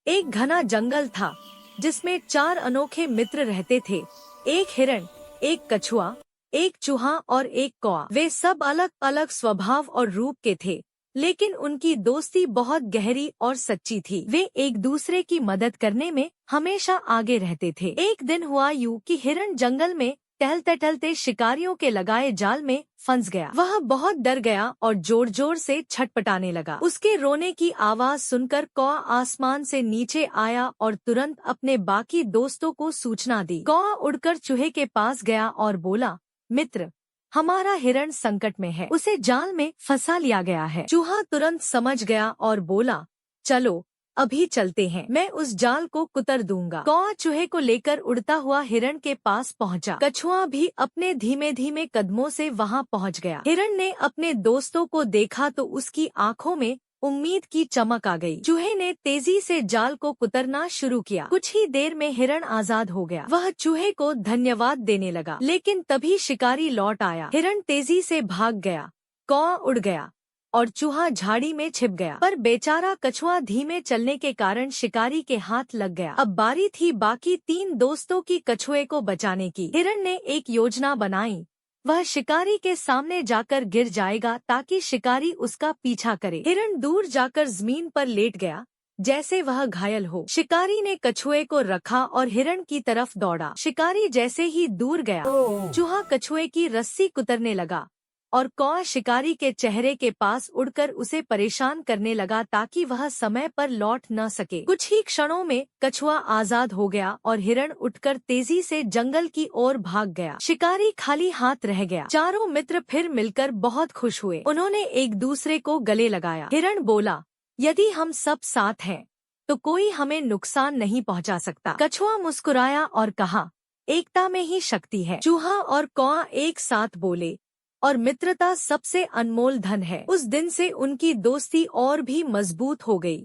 एक घना जंगल था जिसमें 4 अनोखे मित्र रहते थे। एक हिरण, एक कछुआ, एक चूहा और एक कौआ। वे सब अलग अलग स्वभाव और रूप के थे, लेकिन उनकी दोस्ती बहुत गहरी और सच्ची थी। वे एक दूसरे की मदद करने में हमेशा आगे रहते थे। एक दिन हुआ यूं कि हिरण जंगल में टहलते टहलते शिकारियों के लगाए जाल में फंस गया। वह बहुत डर गया और जोर जोर से छटपटाने लगा। उसके रोने की आवाज सुनकर कौआ आसमान से नीचे आया और तुरंत अपने बाकी दोस्तों को सूचना दी। कौआ उड़कर चूहे के पास गया और बोला, मित्र, हमारा हिरण संकट में है, उसे जाल में फंसा लिया गया है। चूहा तुरंत समझ गया और बोला, चलो अभी चलते हैं, मैं उस जाल को कुतर दूंगा। कौआ चूहे को लेकर उड़ता हुआ हिरण के पास पहुंचा। कछुआ भी अपने धीमे धीमे कदमों से वहां पहुंच गया। हिरण ने अपने दोस्तों को देखा तो उसकी आंखों में उम्मीद की चमक आ गई। चूहे ने तेजी से जाल को कुतरना शुरू किया। कुछ ही देर में हिरण आजाद हो गया। वह चूहे को धन्यवाद देने लगा, लेकिन तभी शिकारी लौट आया। हिरण तेजी से भाग गया, कौआ उड़ गया और चूहा झाड़ी में छिप गया। पर बेचारा कछुआ धीमे चलने के कारण शिकारी के हाथ लग गया। अब बारी थी बाकी 3 दोस्तों की कछुए को बचाने की। हिरण ने एक योजना बनाई। वह शिकारी के सामने जाकर गिर जाएगा ताकि शिकारी उसका पीछा करे। हिरण दूर जाकर जमीन पर लेट गया जैसे वह घायल हो। शिकारी ने कछुए को रखा और हिरण की तरफ दौड़ा। शिकारी जैसे ही दूर गया, चूहा कछुए की रस्सी कुतरने लगा और कौआ शिकारी के चेहरे के पास उड़कर उसे परेशान करने लगा ताकि वह समय पर लौट न सके। कुछ ही क्षणों में कछुआ आजाद हो गया और हिरण उठकर तेजी से जंगल की ओर भाग गया। शिकारी खाली हाथ रह गया। चारों मित्र फिर मिलकर बहुत खुश हुए। उन्होंने एक दूसरे को गले लगाया। हिरण बोला, यदि हम सब साथ हैं तो कोई हमें नुकसान नहीं पहुंचा सकता। कछुआ मुस्कुराया और कहा, एकता में ही शक्ति है। चूहा और कौआ एक साथ बोले, और मित्रता सबसे अनमोल धन है। उस दिन से उनकी दोस्ती और भी मजबूत हो गई।